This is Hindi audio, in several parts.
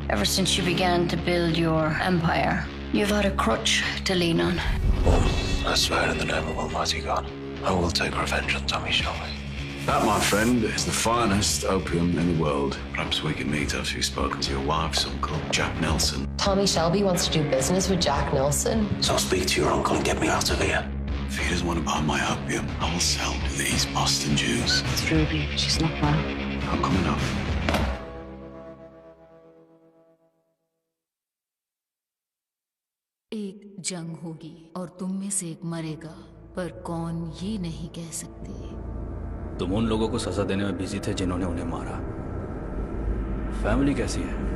Ever since you began to build your empire, you've had a crutch to lean on. I swear in the name of Almighty God, I will take revenge on Tommy Shelby. That, my friend, is the finest opium in the world. Perhaps we can meet after you've spoken to your wife's uncle, Jack Nelson. Tommy Shelby wants to do business with Jack Nelson. So speak to your uncle and get me out of here. If he doesn't want to buy my opium, I will sell to these Boston Jews. It's Ruby. She's not well. I'm coming up. एक जंग होगी और तुम में से एक मरेगा, पर कौन ये नहीं कह सकते। तुम उन लोगों को सजा देने में बिजी थे जिन्होंने उन्हें मारा। फैमिली कैसी है?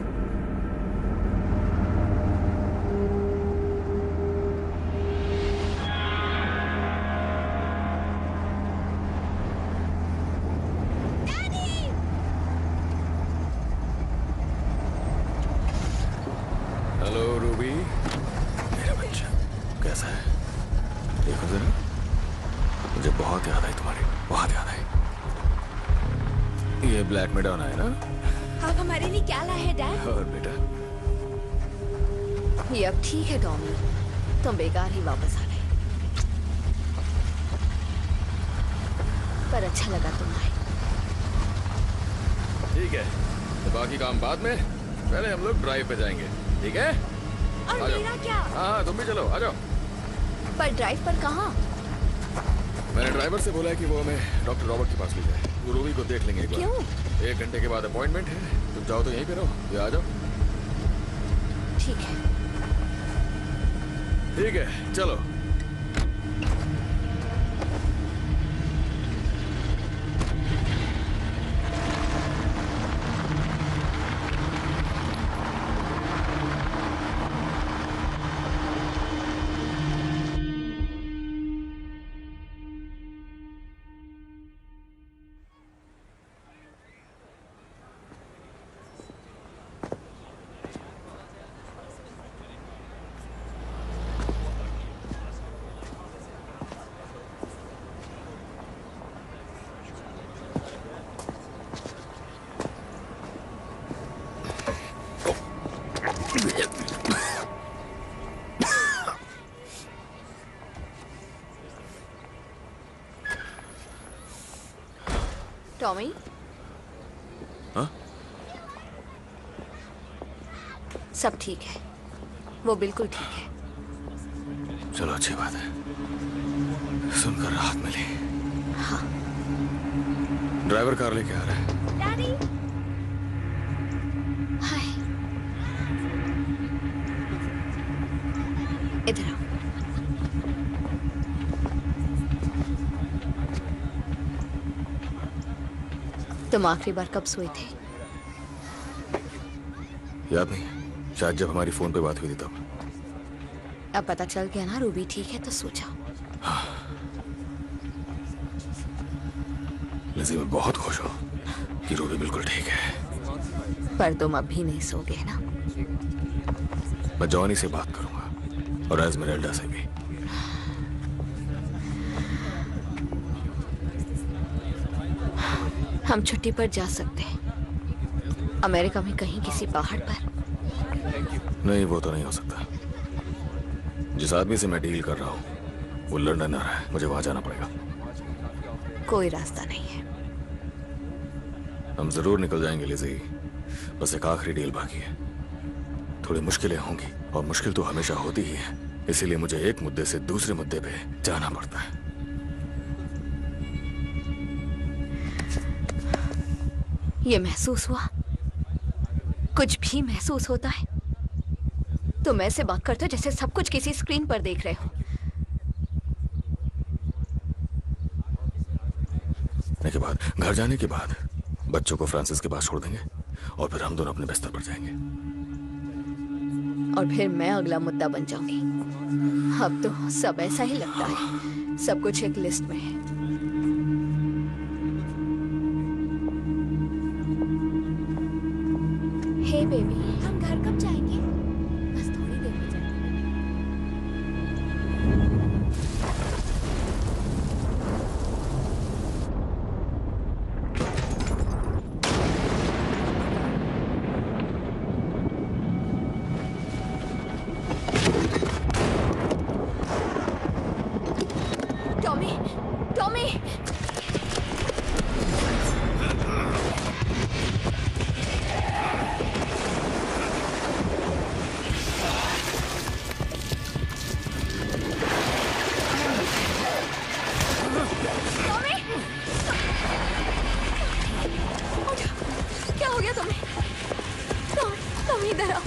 हेलो रूबी, मेरा बच्चा कैसा है? देखो जरा, मुझे बहुत याद आई तुम्हारी, बहुत याद आई। ये ब्लैक मैडोना है ना? आप हमारे लिए क्या लाए हैं डैड? और बेटा, ये अब ठीक है टॉमी, तुम बेकार ही वापस आ गए, पर अच्छा लगा तुम आए। ठीक है, तो बाकी काम बाद में, पहले हम लोग ड्राइव पे जाएंगे, ठीक है? और मेरा क्या? हाँ, तुम भी चलो, आ जाओ। पर ड्राइव पर कहाँ? मैंने ड्राइवर से बोला है कि वो हमें डॉक्टर रॉबर्ट के पास ले जाए। वो रूबी को देख लेंगे एक बार। क्यों? 1 घंटे के बाद अपॉइंटमेंट है, तुम जाओ तो यहीं पे रहो, या आ जाओ। ठीक है। ठीक है, चलो। टॉमी? हाँ? सब ठीक है, वो बिल्कुल ठीक है। चलो, अच्छी बात है, सुनकर राहत मिली। हाँ। ड्राइवर कार लेके आ रहा है। डैडी, हाय, इधर आओ। तुम आखिरी बार कब सोए थे? याद नहीं, शायद जब हमारी फोन पे बात हुई थी तब। अब पता चल गया ना रूबी ठीक है, तो सो जाओ। हाँ। लिज़ी, मैं बहुत खुश हूँ कि रूबी बिल्कुल ठीक है। पर तुम अभी नहीं सोगे ना? मैं जॉनी से बात करूंगा और एस्मेराल्डा से भी। हम छुट्टी पर जा सकते हैं, अमेरिका में कहीं किसी पहाड़ पर। नहीं, वो तो नहीं हो सकता। जिस आदमी से मैं डील कर रहा हूँ वो लंदन आ रहा है, मुझे वहां जाना पड़ेगा। कोई रास्ता नहीं है। हम जरूर निकल जाएंगे लिज़ी, बस एक आखिरी डील बाकी है। थोड़ी मुश्किलें होंगी और मुश्किल तो हमेशा होती ही है, इसीलिए मुझे एक मुद्दे से दूसरे मुद्दे पे जाना पड़ता है। ये महसूस हुआ? कुछ भी महसूस होता है? तुम ऐसे बात करते हो जैसे सब कुछ किसी स्क्रीन पर देख रहे हो। के बाद, घर जाने के बाद बच्चों को फ्रांसिस के पास छोड़ देंगे और फिर हम दोनों अपने बिस्तर पर जाएंगे। और फिर मैं अगला मुद्दा बन जाऊंगी। अब तो सब ऐसा ही लगता है, सब कुछ एक लिस्ट में है। हे बेबी, हम घर कब जाएंगे? बस थोड़ी देर में जाएंगे। क्या तुम्हें? तुम इधर आओ।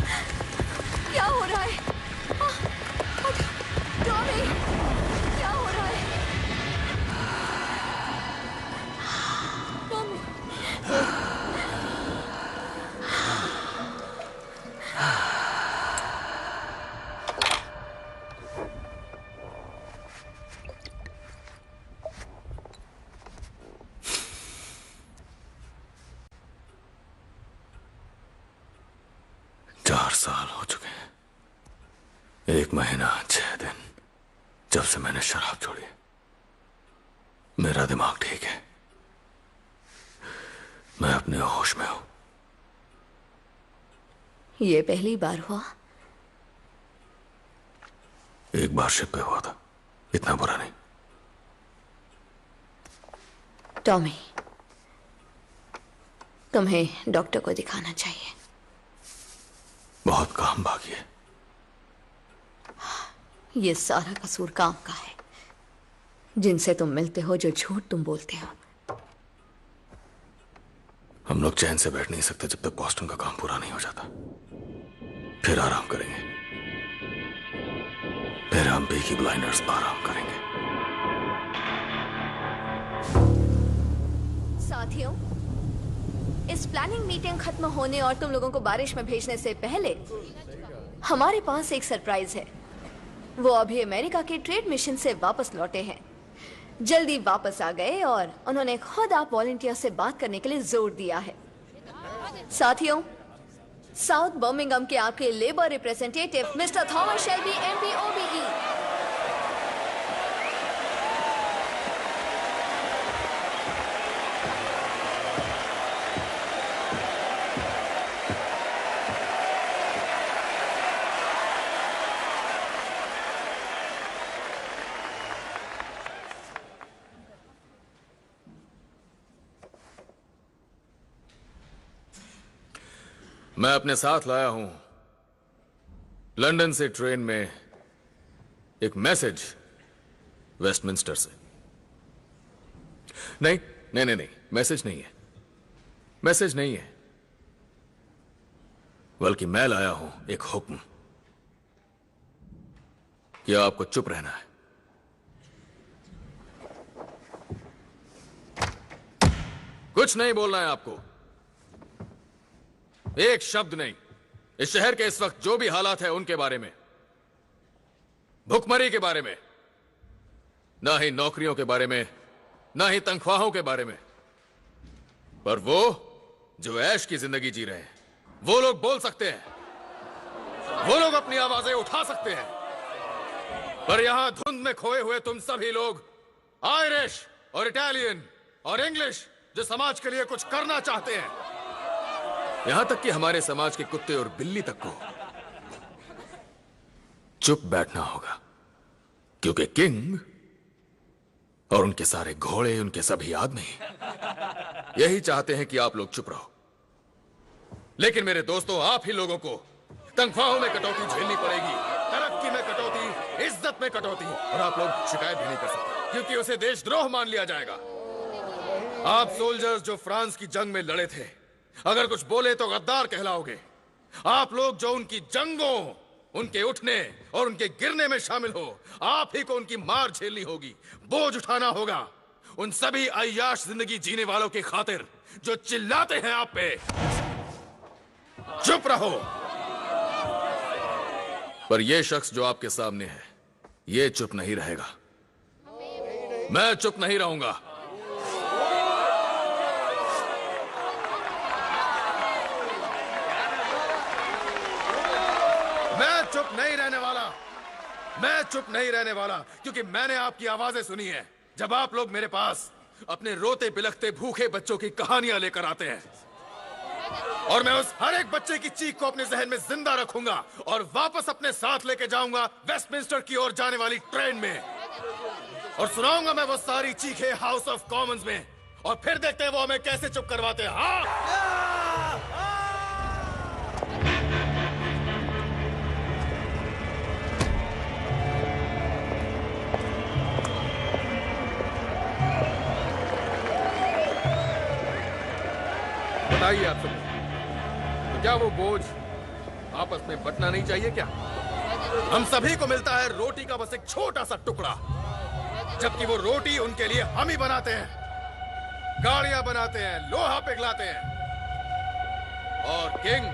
क्या हो रहा है? टॉमी, क्या हो रहा है? टॉमी। 4 साल हो चुके हैं, 1 महीना 6 दिन जब से मैंने शराब छोड़ी। मेरा दिमाग ठीक है, मैं अपने होश में हूं। ये पहली बार हुआ? एक बार शिप पे हुआ था, इतना बुरा नहीं। टॉमी, तुम्हें डॉक्टर को दिखाना चाहिए। बहुत काम बाकी है। ये सारा कसूर काम का है। जिनसे तुम मिलते हो, जो झूठ तुम बोलते हो। हम लोग चैन से बैठ नहीं सकते जब तक बॉस्टन का काम पूरा नहीं हो जाता। फिर आराम करेंगे, फिर हम पीकी ब्लाइंडर्स आराम करेंगे। साथियों, इस प्लानिंग मीटिंग खत्म होने और तुम लोगों को बारिश में भेजने से पहले हमारे पास एक सरप्राइज है। वो अभी अमेरिका के ट्रेड मिशन से वापस लौटे हैं। जल्दी वापस आ गए और उन्होंने खुद आप वॉलंटियर से बात करने के लिए जोर दिया है। साथियों, साउथ बर्मिंघम के आपके labour representative mister Thomas Shelby MP OBE। मैं अपने साथ लाया हूं लंदन से ट्रेन में एक मैसेज वेस्टमिंस्टर से। नहीं नहीं नहीं नहीं, मैसेज नहीं है, मैसेज नहीं है, बल्कि मैं लाया हूं एक हुक्म कि आपको चुप रहना है। कुछ नहीं बोलना है आपको, एक शब्द नहीं। इस शहर के इस वक्त जो भी हालात है उनके बारे में, भुखमरी के बारे में, ना ही नौकरियों के बारे में, ना ही तनख्वाहों के बारे में, पर वो जो ऐश की जिंदगी जी रहे हैं, वो लोग बोल सकते हैं, वो लोग अपनी आवाजें उठा सकते हैं। पर यहां धुंध में खोए हुए तुम सभी लोग, आयरिश और इटालियन और इंग्लिश, जो समाज के लिए कुछ करना चाहते हैं, यहां तक कि हमारे समाज के कुत्ते और बिल्ली तक को चुप बैठना होगा, क्योंकि किंग और उनके सारे घोड़े, उनके सभी आदमी यही चाहते हैं कि आप लोग चुप रहो। लेकिन मेरे दोस्तों, आप ही लोगों को तनख्वाहों में कटौती झेलनी पड़ेगी, तरक्की में कटौती, इज्जत में कटौती, और आप लोग शिकायत भी नहीं कर सकते क्योंकि उसे देशद्रोह मान लिया जाएगा। आप सोल्जर्स जो फ्रांस की जंग में लड़े थे, अगर कुछ बोले तो गद्दार कहलाओगे। आप लोग जो उनकी जंगों, उनके उठने और उनके गिरने में शामिल हो, आप ही को उनकी मार झेलनी होगी, बोझ उठाना होगा, उन सभी अय्याश जिंदगी जीने वालों की खातिर जो चिल्लाते हैं आप पे। चुप रहो। पर यह शख्स जो आपके सामने है, यह चुप नहीं रहेगा। मैं चुप नहीं रहूंगा। मैं चुप नहीं रहने वाला, मैं चुप नहीं रहने वाला, क्योंकि मैंने आपकी आवाजें सुनी है जब आप लोग मेरे पास अपने रोते बिलखते भूखे बच्चों की कहानियां लेकर आते हैं, और मैं उस हर एक बच्चे की चीख को अपने जहन में जिंदा रखूंगा और वापस अपने साथ लेके जाऊंगा वेस्टमिंस्टर की ओर जाने वाली ट्रेन में, और सुनाऊंगा मैं वो सारी चीखें हाउस ऑफ कॉमन्स में, और फिर देखते हैं वो हमें कैसे चुप करवाते हैं। हाँ, बताइए आप सब तो क्या वो बोझ आपस में बंटना नहीं चाहिए क्या? हम सभी को मिलता है रोटी का बस एक छोटा सा टुकड़ा, जबकि वो रोटी उनके लिए हम ही बनाते हैं, गाड़ियां बनाते हैं, लोहा पिघलाते हैं। और किंग,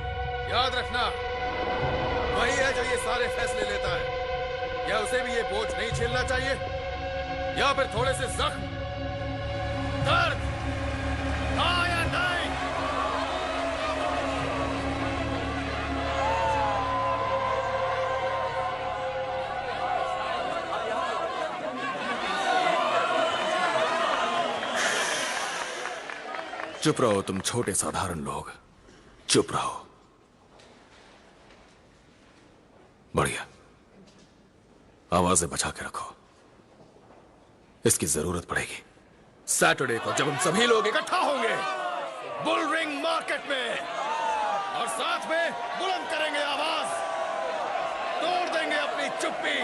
याद रखना, वही है जो ये सारे फैसले लेता है। क्या उसे भी ये बोझ नहीं झेलना चाहिए? या फिर थोड़े से जख्म, दर्द, हाँ या नहीं? चुप रहो तुम छोटे साधारण लोग, चुप रहो। बढ़िया, आवाजें बचा के रखो, इसकी जरूरत पड़ेगी। सैटरडे को जब हम सभी लोग इकट्ठा होंगे बुल रिंग मार्केट में, और साथ में बुलंद करेंगे आवाज, तोड़ देंगे अपनी चुप्पी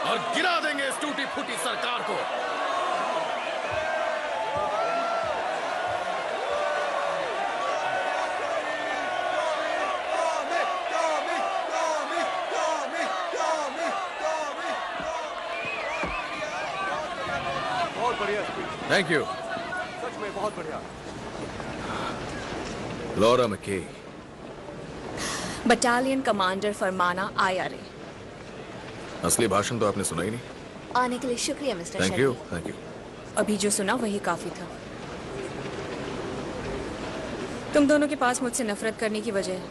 और गिरा देंगे इस टूटी फूटी सरकार को। Thank you. सच में बहुत बढ़िया। लॉरा मैके, बटालियन कमांडर फरमाना IRA। असली भाषण तो आपने सुना ही नहीं। आने के लिए शुक्रिया mister thank you, thank you. अभी जो सुना वही काफी था। तुम दोनों के पास मुझसे नफरत करने की वजह है,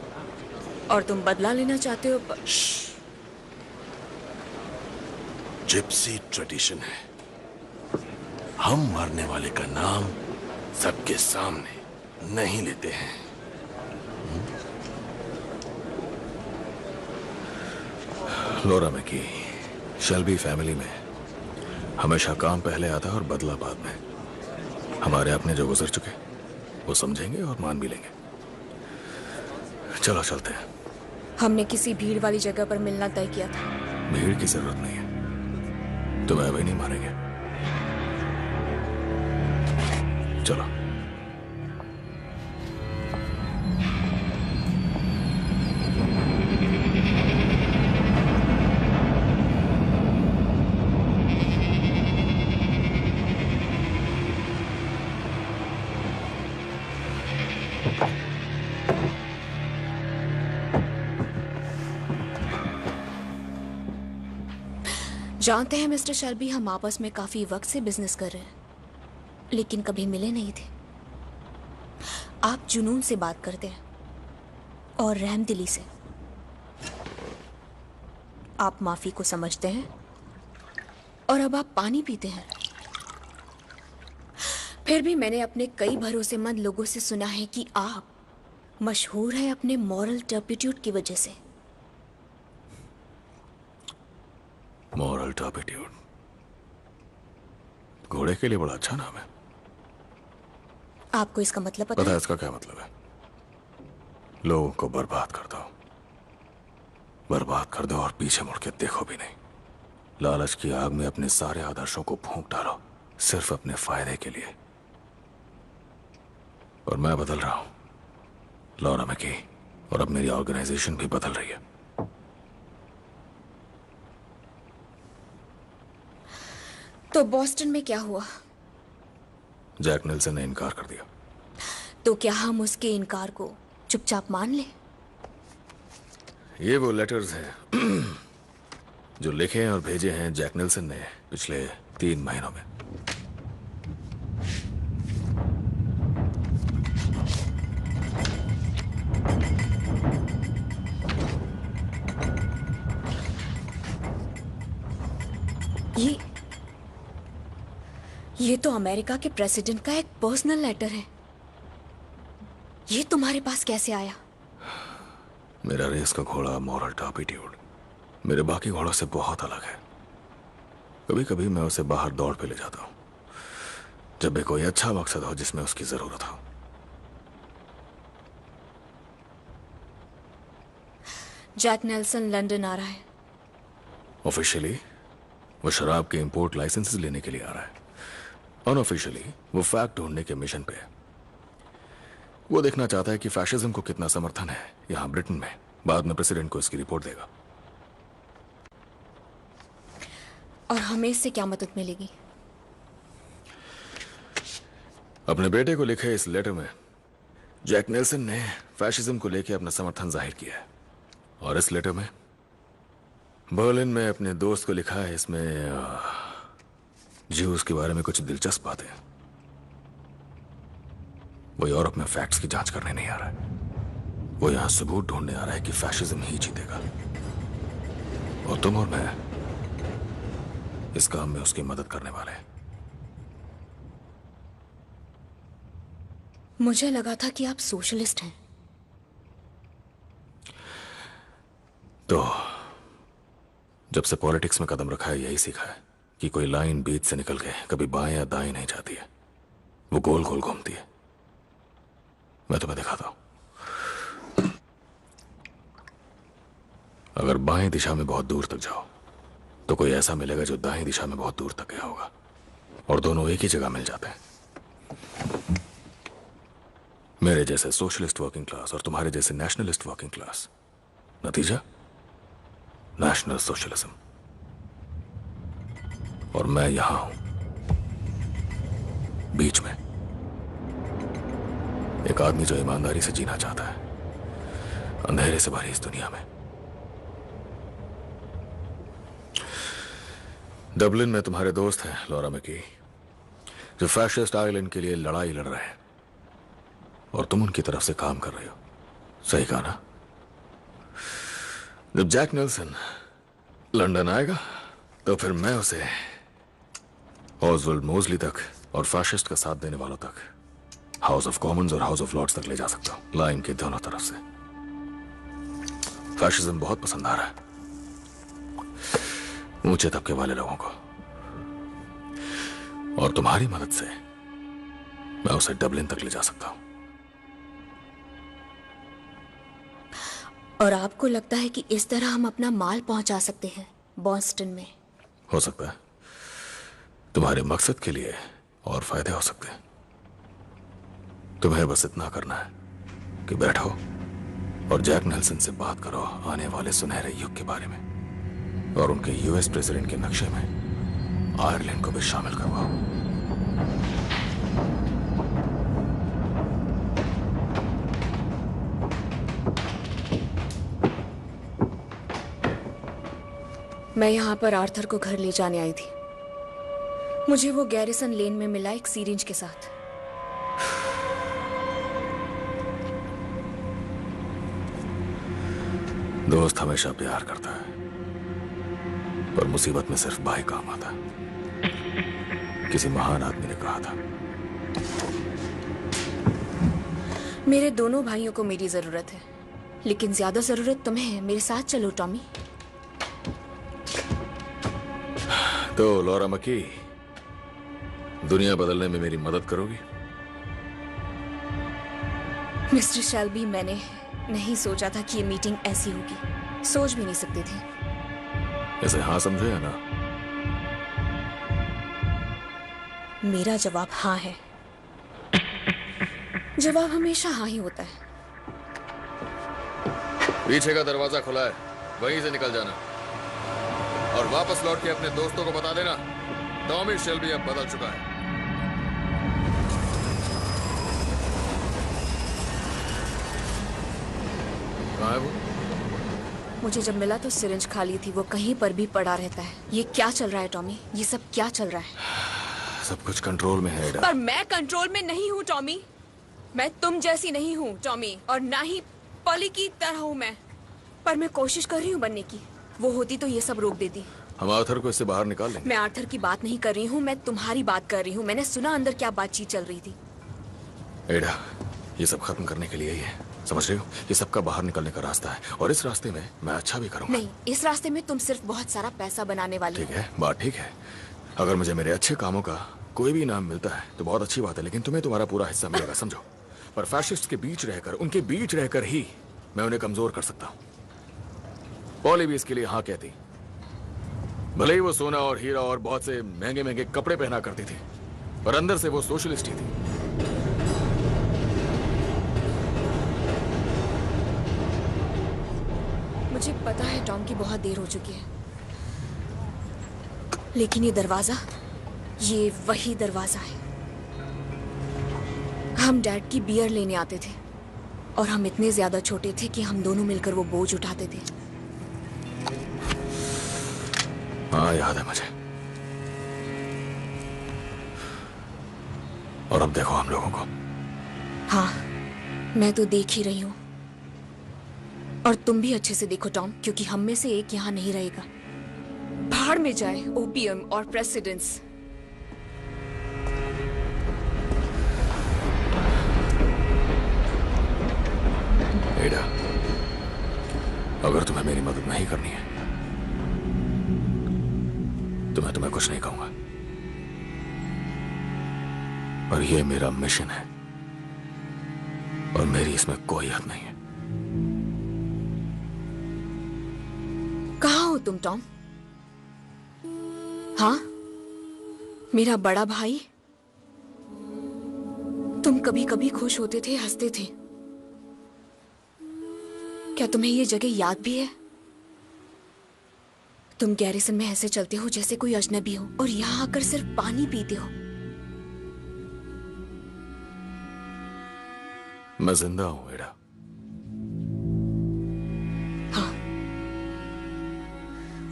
और तुम बदला लेना चाहते हो। जिप्सी ट्रेडिशन है, हम मरने वाले का नाम सबके सामने नहीं लेते हैं। लॉरा मैकी, शेल्बी फैमिली में हमेशा काम पहले आता और बदला बाद में। हमारे अपने जो गुजर चुके वो समझेंगे और मान भी लेंगे। चलो चलते हैं। हमने किसी भीड़ वाली जगह पर मिलना तय किया था। भीड़ की जरूरत नहीं है, तुम्हें अभी नहीं मारेंगे। चलो। जानते हैं मिस्टर शेल्बी, हम आपस में काफी वक्त से बिजनेस कर रहे हैं, लेकिन कभी मिले नहीं थे। आप जुनून से बात करते हैं और रहमदिली से। आप माफी को समझते हैं और अब आप पानी पीते हैं। फिर भी मैंने अपने कई भरोसेमंद लोगों से सुना है कि आप मशहूर हैं अपने मॉरल टर्पिट्यूड की वजह से। मॉरल टर्पिट्यूड घोड़े के लिए बड़ा अच्छा नाम है। आपको इसका मतलब पता है? इसका क्या मतलब है? लोगों को बर्बाद कर दो, बर्बाद कर दो और पीछे मुड़ के देखो भी नहीं। लालच की आग में अपने सारे आदर्शों को फूंक डालो, सिर्फ अपने फायदे के लिए। और मैं बदल रहा हूं, लॉरा मैकी, और अब मेरी ऑर्गेनाइजेशन भी बदल रही है। तो बॉस्टन में क्या हुआ? जैक नेल्सन ने इनकार कर दिया। तो क्या हम उसके इनकार को चुपचाप मान लें? ये वो लेटर्स हैं जो लिखे और भेजे हैं जैक नेल्सन ने पिछले 3 महीनों में। ये तो अमेरिका के प्रेसिडेंट का एक पर्सनल लेटर है। ये तुम्हारे पास कैसे आया? मेरा रेस का घोड़ा मॉरल टर्पिट्यूड मेरे बाकी घोड़ों से बहुत अलग है। कभी कभी मैं उसे बाहर दौड़ पे ले जाता हूं जब भी कोई अच्छा मकसद हो जिसमें उसकी जरूरत हो। जैक नेल्सन लंदन आ रहा है। ऑफिशियली वो शराब के इंपोर्ट लाइसेंसेस लेने के लिए आ रहा है। अनऑफिशियली वो फैक्ट ढूंढने के मिशन पे है। वो देखना चाहता है कि फैशिज्म को कितना समर्थन है यहां ब्रिटेन में। बाद में प्रेसिडेंट को इसकी रिपोर्ट देगा। और हमें इससे क्या मदद मिलेगी? अपने बेटे को लिखे इस लेटर में जैक नेल्सन ने फैशिज्म को लेकर अपना समर्थन जाहिर किया है। और इस लेटर में बर्लिन में अपने दोस्त को लिखा है। इसमें ज्यूज के बारे में कुछ दिलचस्प बातें हैं। वो यूरोप में फैक्ट्स की जांच करने नहीं आ रहा है, वो यहां सबूत ढूंढने आ रहा है कि फैशिज्म ही जीतेगा। और तुम और मैं इस काम में उसकी मदद करने वाले हैं। मुझे लगा था कि आप सोशलिस्ट हैं। तो जब से पॉलिटिक्स में कदम रखा है यही सीखा है कि कोई लाइन बीच से निकल के कभी बाएं या दाएं नहीं जाती है, वो गोल गोल घूमती है। मैं तुम्हें दिखाता हूं। अगर बाएं दिशा में बहुत दूर तक जाओ तो कोई ऐसा मिलेगा जो दाएं दिशा में बहुत दूर तक गया होगा, और दोनों एक ही जगह मिल जाते हैं। मेरे जैसे सोशलिस्ट वर्किंग क्लास और तुम्हारे जैसे नेशनलिस्ट वर्किंग क्लास। नतीजा नेशनल सोशलिज्म। और मैं यहां हूं बीच में, एक आदमी जो ईमानदारी से जीना चाहता है अंधेरे से भरी इस दुनिया में। डबलिन में तुम्हारे दोस्त हैं लॉरा मैकी, जो फैशिस्ट आइलैंड के लिए लड़ाई लड़ रहे हैं, और तुम उनकी तरफ से काम कर रहे हो। सही कहा ना? जब जैक नेल्सन लंदन आएगा तो फिर मैं उसे ऑसवाल्ड मोज़ली तक और फैशिस्ट का साथ देने वालों तक, हाउस ऑफ कॉमन्स और हाउस ऑफ लॉर्ड्स तक ले जा सकता हूं, लाइन के दोनों तरफ से। फैशिज्म बहुत पसंद आ रहा है ऊंचे तबके वाले लोगों को, और तुम्हारी मदद से मैं उसे डबलिन तक ले जा सकता हूं। और आपको लगता है कि इस तरह हम अपना माल पहुंचा सकते हैं बॉस्टन में? हो सकता है, तुम्हारे मकसद के लिए और फायदे हो सकते हैं। तुम्हें बस इतना करना है कि बैठो और जैक नेल्सन से बात करो आने वाले सुनहरे युग के बारे में, और उनके यूएस प्रेसिडेंट के नक्शे में आयरलैंड को भी शामिल करवाओ। मैं यहाँ पर आर्थर को घर ले जाने आई थी। मुझे वो गैरिसन लेन में मिला एक सीरिंज के साथ। दोस्त हमेशा प्यार करता है, पर मुसीबत में सिर्फ भाई काम आता है, किसी महान आदमी ने कहा था। मेरे दोनों भाइयों को मेरी जरूरत है, लेकिन ज्यादा जरूरत तुम्हें है। मेरे साथ चलो टॉमी। तो लॉरा मैकी, दुनिया बदलने में मेरी मदद करोगी? मिस्टर शेल्बी, मैंने नहीं सोचा था कि ये मीटिंग ऐसी होगी। सोच भी नहीं सकते थे। इसे हाँ समझे या ना? मेरा जवाब हाँ है। जवाब हमेशा हाँ ही होता है। पीछे का दरवाजा खुला है, वहीं से निकल जाना, और वापस लौट के अपने दोस्तों को बता देना टॉमी शेल्बी अब बदल चुका है। कहाँ है वो? मुझे जब मिला तो सिरिंज खाली थी। वो कहीं पर भी पड़ा रहता है। ये क्या चल रहा है टॉमी? ये सब क्या चल रहा है? सब कुछ कंट्रोल में है एडा। पर मैं कंट्रोल में नहीं हूँ टॉमी। मैं तुम जैसी नहीं हूँ टॉमी, और ना ही पॉली की तरह हूँ मैं। पर मैं कोशिश कर रही हूँ बनने की। वो होती तो ये सब रोक देती। हम आर्थर को इससे बाहर निकाल लेंगे। मैं आर्थर की बात नहीं कर रही हूँ, मैं तुम्हारी बात कर रही हूँ। मैंने सुना अंदर क्या बातचीत चल रही थी। एडा, ये सब खत्म करने के लिए ही है, समझ रहे हो? ये सबका बाहर निकलने का रास्ता है, और इस रास्ते में मैं अच्छा भी करूंगा। नहीं, इस रास्ते में तुम सिर्फ बहुत सारा पैसा बनाने वाली हो। ठीक है, बात ठीक है। अगर मुझे मेरे अच्छे कामों का कोई भी इनाम मिलता है तो बहुत अच्छी बात है, लेकिन तुम्हें तुम्हारा पूरा हिस्सा मिलेगा, समझो। पर फैशिस्ट के बीच रहकर, उनके बीच रहकर ही मैं उन्हें कमजोर कर सकता हूँ। पॉली भी इसके लिए हाँ कहती, भले ही वो सोना और हीरा और बहुत से महंगे महंगे कपड़े पहना करती थी, पर अंदर से वो सोशलिस्ट ही थी। मुझे पता है टॉम की बहुत देर हो चुकी है, लेकिन ये दरवाजा, ये वही दरवाजा है। हम डैड की बियर लेने आते थे और हम इतने ज्यादा छोटे थे कि हम दोनों मिलकर वो बोझ उठाते थे। हाँ, याद है मुझे। और अब देखो हम लोगों को। हाँ, मैं तो देख ही रही हूं। और तुम भी अच्छे से देखो टॉम, क्योंकि हम में से एक यहां नहीं रहेगा। भाड़ में जाए ओपीएम और प्रेसिडेंट्स। एडा, अगर तुम्हें मेरी मदद नहीं करनी है तो मैं तुम्हें कुछ नहीं कहूंगा। और ये मेरा मिशन है और मेरी इसमें कोई हद नहीं है। कहाँ हो तुम टॉम? हाँ, मेरा बड़ा भाई। तुम कभी कभी खुश होते थे, हंसते थे। क्या तुम्हें ये जगह याद भी है? तुम गैरिसन में ऐसे चलते हो जैसे कोई अजनबी हो और यहां आकर सिर्फ पानी पीते हो। मैं जिंदा हूं एडा। हाँ,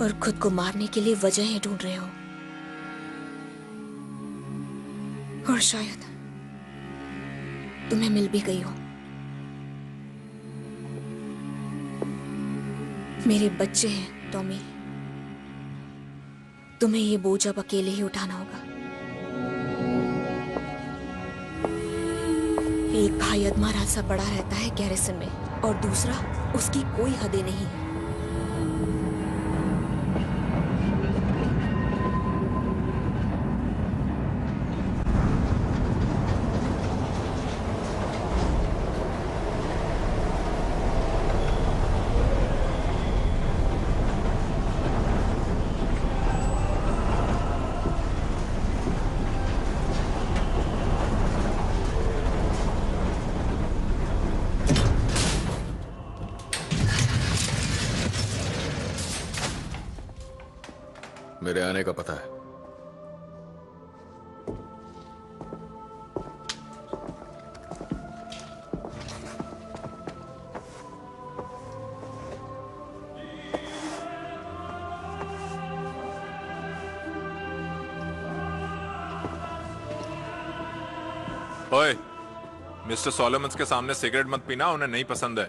और खुद को मारने के लिए वजहें ढूंढ रहे हो। और शायद तुम्हें मिल भी गई हो। मेरे बच्चे हैं टॉमी, तुम्हें ये बोझ अब अकेले ही उठाना होगा। एक भाई अधमरा सा पड़ा रहता है गैरिसन में और दूसरा, उसकी कोई हदें नहीं है। मेरे आने का पता है। ओए, मिस्टर सोलोमन्स के सामने सिगरेट मत पीना, उन्हें नहीं पसंद है।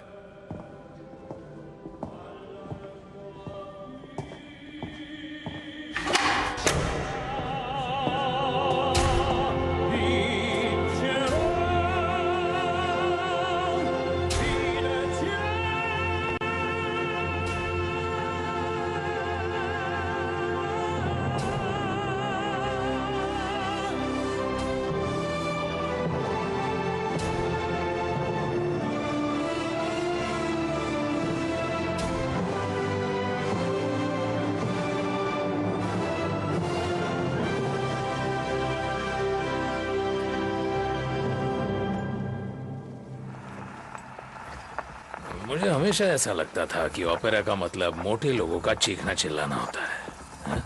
मुझे हमेशा ऐसा लगता था कि ओपेरा का मतलब मोटे लोगों का चीखना चिल्लाना होता है।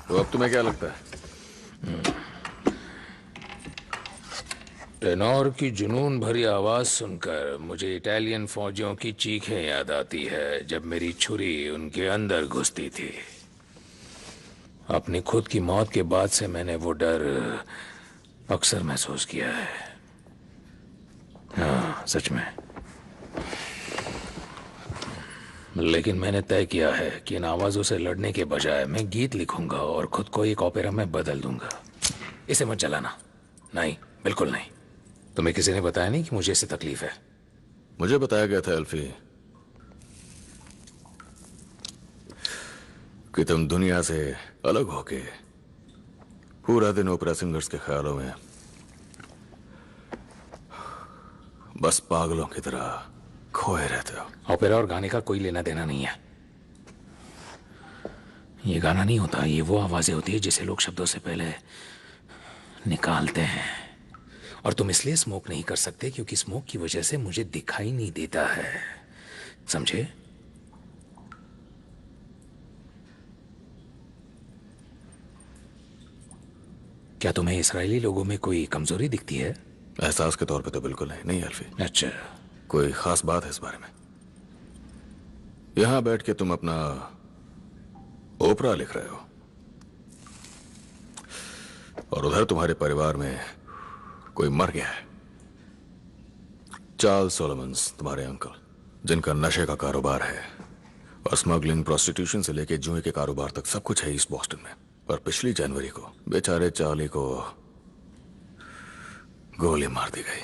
तो अब तुम्हें क्या लगता है? टेनोर की जुनून भरी आवाज सुनकर मुझे इटालियन फौजियों की चीखें याद आती है जब मेरी छुरी उनके अंदर घुसती थी। अपनी खुद की मौत के बाद से मैंने वो डर अक्सर महसूस किया है। हाँ, सच में। लेकिन मैंने तय किया है कि इन आवाजों से लड़ने के बजाय मैं गीत लिखूंगा और खुद को एक ओपेरा में बदल दूंगा। इसे मत जलाना। नहीं, बिल्कुल नहीं। तुम्हें किसी ने बताया नहीं कि मुझे इससे तकलीफ है? मुझे बताया गया था एल्फी कि तुम दुनिया से अलग होके पूरा दिन ओपेरा सिंगर्स के ख्यालों में बस पागलों की तरह खोए रहते हो। ओपेरा और गाने का कोई लेना देना नहीं है। ये गाना नहीं होता, ये वो आवाजें होती है जिसे लोग शब्दों से पहले निकालते हैं। और तुम इसलिए स्मोक नहीं कर सकते क्योंकि स्मोक की वजह से मुझे दिखाई नहीं देता है, समझे? क्या तुम्हें इसराइली लोगों में कोई कमजोरी दिखती है? एहसास के तौर पे तो बिल्कुल नहीं अल्फी। अच्छा, कोई खास बात है इस बारे में? यहां बैठ के तुम अपना ओपरा लिख रहे हो और उधर तुम्हारे परिवार में कोई मर गया है। चार्ल्स सोलोमन्स, तुम्हारे अंकल, जिनका नशे का कारोबार है और स्मगलिंग, प्रोस्टिट्यूशन से लेके जुए के कारोबार तक सब कुछ है ईस्ट बॉस्टन में। और पिछली जनवरी को बेचारे चार्ली को गोली मार दी गई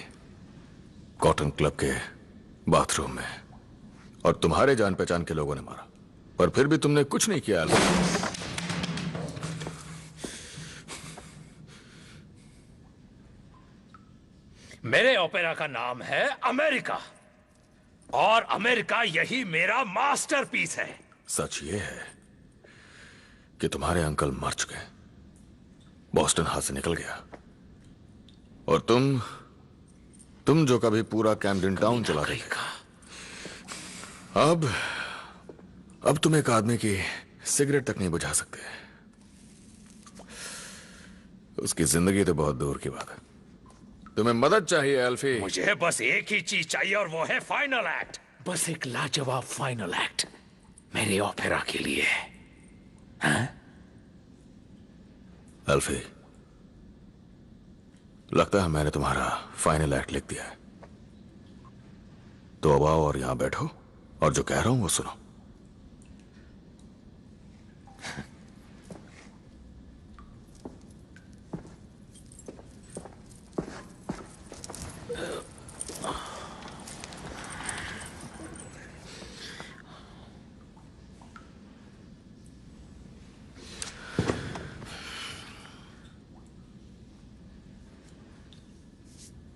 कॉटन क्लब के बाथरूम में, और तुम्हारे जान पहचान के लोगों ने मारा, पर फिर भी तुमने कुछ नहीं किया। मेरे ओपेरा का नाम है अमेरिका, और अमेरिका यही मेरा मास्टरपीस है। सच ये है कि तुम्हारे अंकल मर चुके, बॉस्टन हाथ से निकल गया, और तुम जो कभी पूरा कैम्पडेन टाउन चला रही थे, अब तुम एक आदमी की सिगरेट तक नहीं बुझा सकते। उसकी जिंदगी तो बहुत दूर की बात है। तुम्हें मदद चाहिए एल्फी? मुझे बस एक ही चीज चाहिए और वो है फाइनल एक्ट। बस एक लाजवाब फाइनल एक्ट मेरे ओपेरा के लिए। हाँ? एल्फी, लगता है मैंने तुम्हारा फाइनल एक्ट लिख दिया है। तो अब आओ और यहां बैठो और जो कह रहा हूं वो सुनो।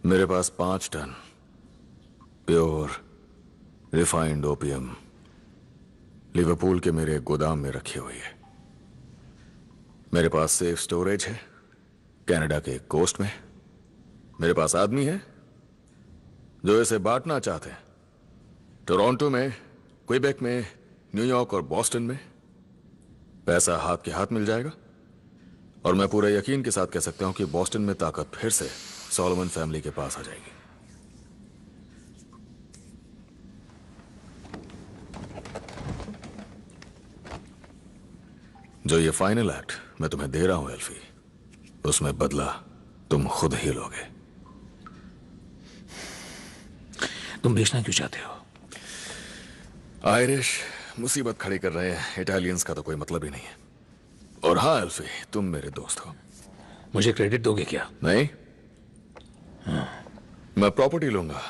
मेरे पास 5 ton pure refined opium Liverpool के मेरे गोदाम में रखी हुई है। मेरे पास सेफ स्टोरेज है कनाडा के कोस्ट में। मेरे पास आदमी है जो इसे बांटना चाहते हैं टोरंटो में, क्वेबेक में, न्यूयॉर्क और बॉस्टन में। पैसा हाथ के हाथ मिल जाएगा, और मैं पूरे यकीन के साथ कह सकता हूं कि बॉस्टन में ताकत फिर से सोलोमन फैमिली के पास आ जाएगी। जो ये फाइनल एक्ट मैं तुम्हें दे रहा हूं एल्फी, उसमें बदला तुम खुद ही लोगे। तुम बेचना क्यों चाहते हो? आयरिश मुसीबत खड़ी कर रहे हैं, इटालियंस का तो कोई मतलब ही नहीं है। और हाँ एल्फी, तुम मेरे दोस्त हो। मुझे क्रेडिट दोगे क्या? नहीं, मैं प्रॉपर्टी लूंगा।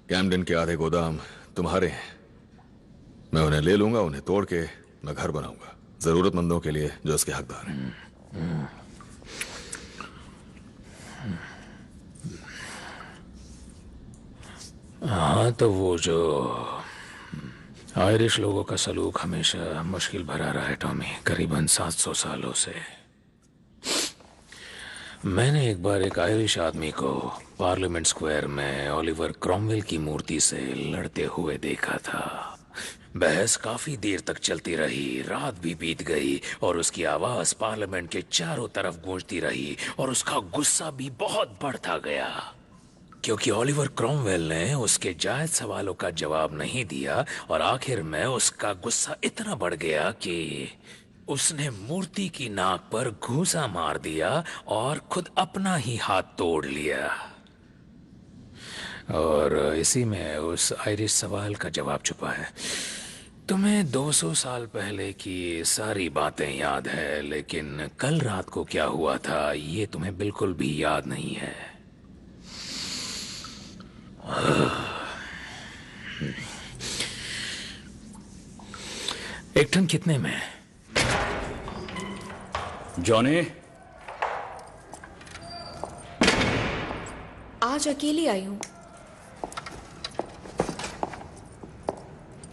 कैम्पडेन के आधे गोदाम तुम्हारे हैं, मैं उन्हें ले लूंगा। उन्हें तोड़ के मैं घर बनाऊंगा जरूरतमंदों के लिए जो इसके हकदार हैं। हाँ, तो वो जो आयरिश लोगों का सलूक हमेशा मुश्किल भरा रहा है टॉमी, करीबन 700 सालों से। मैंने एक बार एक आयरिश आदमी को पार्लियामेंट स्क्वायर में ओलिवर क्रॉमवेल की मूर्ति से लड़ते हुए देखा था। बहस काफी देर तक चलती रही, रात भी बीत गई और उसकी आवाज पार्लियामेंट के चारों तरफ गूंजती रही, और उसका गुस्सा भी बहुत बढ़ता गया क्योंकि ओलिवर क्रॉमवेल ने उसके जायज सवालों का जवाब नहीं दिया, और आखिर में उसका गुस्सा इतना बढ़ गया कि उसने मूर्ति की नाक पर घूंसा मार दिया और खुद अपना ही हाथ तोड़ लिया। और इसी में उस आयरिश सवाल का जवाब छुपा है। तुम्हें 200 साल पहले की सारी बातें याद है, लेकिन कल रात को क्या हुआ था ये तुम्हें बिल्कुल भी याद नहीं है। एक टन कितने में? जॉनी, आज अकेली आई हूं।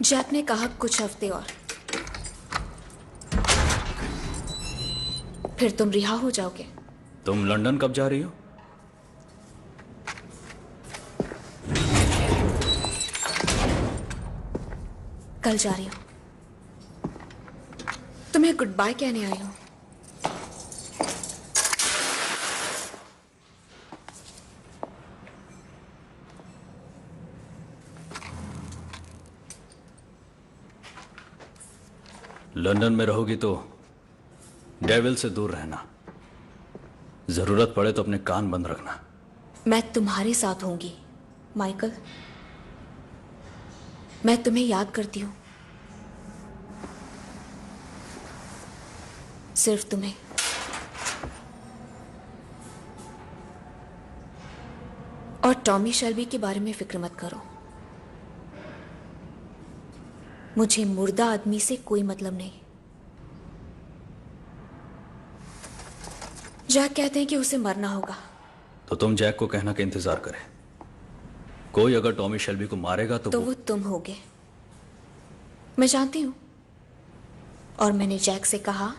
जैक ने कहा कुछ हफ्ते और, फिर तुम रिहा हो जाओगे। तुम लंदन कब जा रही हो? कल जा रही हूं। तुम्हें गुड बाय कहने आई हूं। लंदन में रहोगी तो डेविल से दूर रहना। जरूरत पड़े तो अपने कान बंद रखना। मैं तुम्हारे साथ होंगी माइकल। मैं तुम्हें याद करती हूं, सिर्फ तुम्हें। और टॉमी शेल्बी के बारे में फिक्र मत करो। मुझे मुर्दा आदमी से कोई मतलब नहीं। जैक कहते हैं कि उसे मरना होगा। तो तुम जैक को कहना कि इंतजार करे। कोई अगर टॉमी शेल्बी को मारेगा तो वो तुम होगे। मैं जानती हूं। और मैंने जैक से कहा,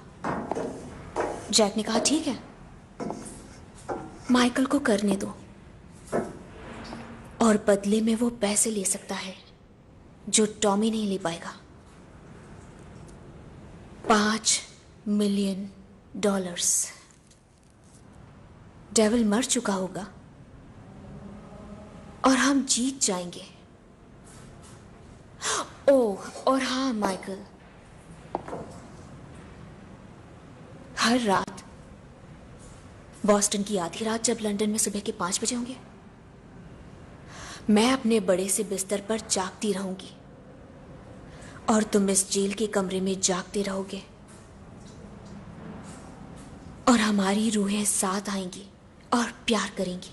जैक ने कहा ठीक है, माइकल को करने दो। और बदले में वो पैसे ले सकता है जो टॉमी नहीं ले पाएगा। $5 मिलियन। डेविल मर चुका होगा और हम जीत जाएंगे। ओह, और हाँ माइकल, हर रात, बॉस्टन की आधी रात जब लंदन में सुबह के 5 बजे होंगे, मैं अपने बड़े से बिस्तर पर जागती रहूंगी और तुम इस जेल के कमरे में जागते रहोगे और हमारी रूहें साथ आएंगी और प्यार करेंगी।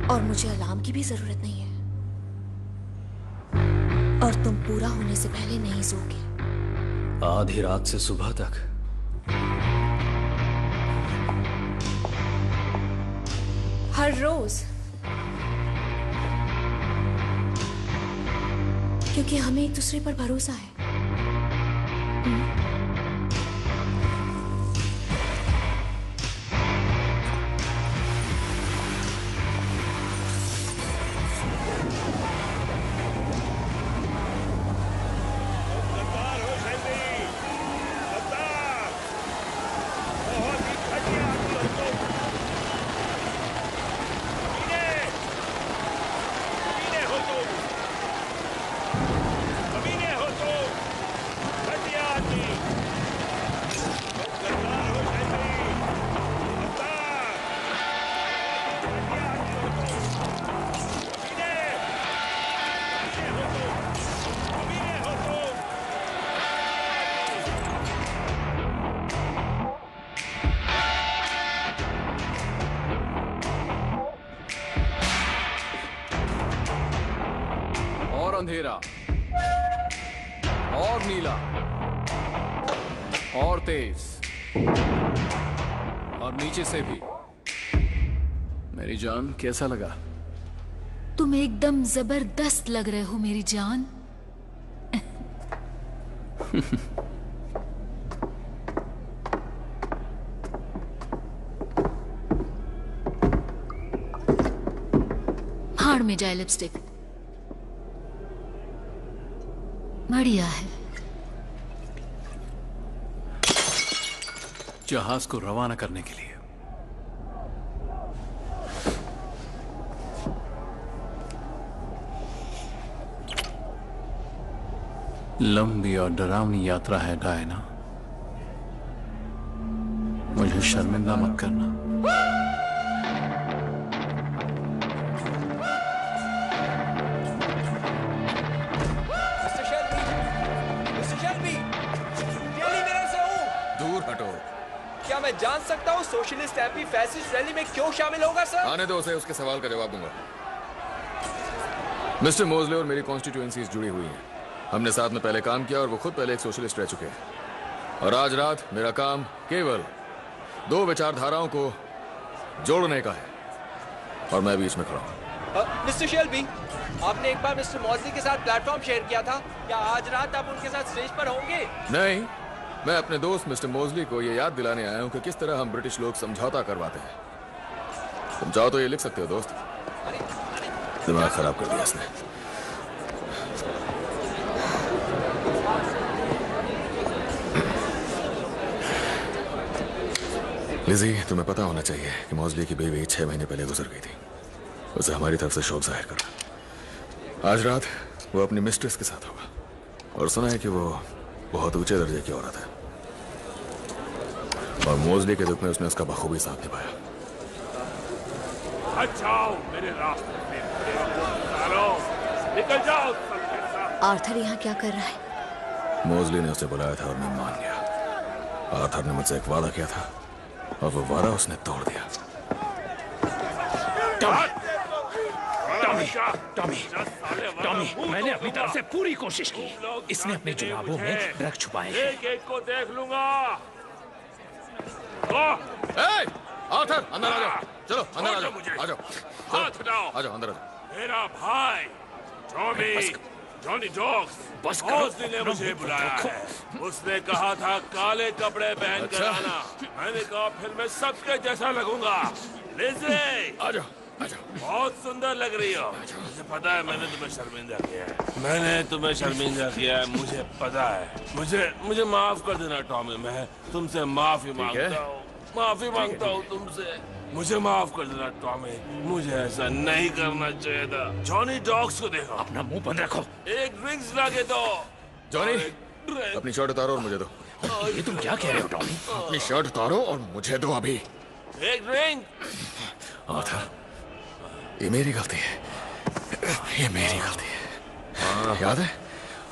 और मुझे अलार्म की भी जरूरत नहीं है। और तुम पूरा होने से पहले नहीं सोओगे। आधी रात से सुबह तक। हर रोज, क्योंकि हमें एक दूसरे पर भरोसा है। अंधेरा और नीला और तेज और नीचे से भी। मेरी जान, कैसा लगा? तुम एकदम जबरदस्त लग रहे हो मेरी जान। भाड़ में जाए लिपस्टिक। बढ़िया है। जहाज को रवाना करने के लिए लंबी और डरावनी यात्रा है डायना। मुझे शर्मिंदा मत करना। क्या मैं जान सकता हूँ सोशलिस्ट एंटी फैसिस्ट रैली में क्यों शामिल होगा सर? आने दो उसे, उसके सवाल का जवाब दूंगा। मिस्टर मोजले और मेरी कॉन्स्टिट्यूएंसीज जुड़ी हुई हैं। हमने साथ में पहले काम किया और वो खुद पहले एक सोशलिस्ट रह चुके हैं। और आज रात मेरा काम केवल 2 विचारधाराओं को जोड़ने का है और मैं बीच में खड़ा हूँ। मिस्टर शेल्बी, आपने एक बार मिस्टर मॉजली के साथ प्लेटफॉर्म शेयर किया था। क्या आज रात आप उनके साथ स्टेज पर होंगे? नहीं, मैं अपने दोस्त मिस्टर मोजली को ये याद दिलाने आया हूँ कि किस तरह हम ब्रिटिश लोग समझौता करवाते हैं। तुम चाहो तो ये लिख सकते हो दोस्त। दिमाग खराब कर दिया इसने। लिजी, तुम्हें पता होना चाहिए कि मोजली की बेबी 6 महीने पहले गुजर गई थी। उसे हमारी तरफ से शोक जाहिर करो। आज रात वो अपनी मिस्ट्रेस के साथ होगा। और सुना है कि वो बहुत ऊंचे दर्जे की औरत है और मोजली के दुख में उसने उसका बखूबी साथ निभाया। जाओ मेरे रास्ते से, निकल जाओ। आर्थर यहाँ क्या कर रहा है? मोजली ने उसे बुलाया था और मैं मान गया। आर्थर ने मुझसे एक वादा किया था और वो वादा उसने तोड़ दिया। टॉमी, मैंने अपनी तरफ से पूरी कोशिश की। इसने अपने जुराबों में ड्रग छुपाए हैं। एक एक को देख लूंगा। आर्थर, अंदर आ जाओ। चलो अंदर आ जाओ। आ जाओ, हाथ हटाओ। आ जाओ, अंदर आ जाओ। मेरा भाई टॉमी, जॉनी डॉग्स, मोजली ने मुझे बुलाया है। उसने कहा था काले कपड़े पहन कर आना। मैंने कहा फिर मैं सबके जैसा लगूंगा। लिज़ी, आ जाओ, आ जाओ। बहुत सुंदर लग रही हो। मुझे पता है मैंने तुम्हें शर्मिंदा किया है। मैंने तुम्हें शर्मिंदा किया है, मुझे पता है। मुझे माफ कर देना टॉमी, मैं तुमसे माफी मांगता हूँ। माफी मांगता हूँ तुमसे। मुझे माफ कर देना टॉमी, मुझे ऐसा नहीं करना चाहिए था। जॉनी डॉग्स को देखो। अपना मुंह बंद रखो। एक ड्रिंक्स ला के दो। जॉनी, अपनी शर्ट उतारो और मुझे दो। ये तुम क्या कह रहे हो टॉमी? अपनी शर्ट उतारो और मुझे दो अभी। एक ड्रिंक। आर्थर, ये मेरी गलती है। ये मेरी गलती है। याद है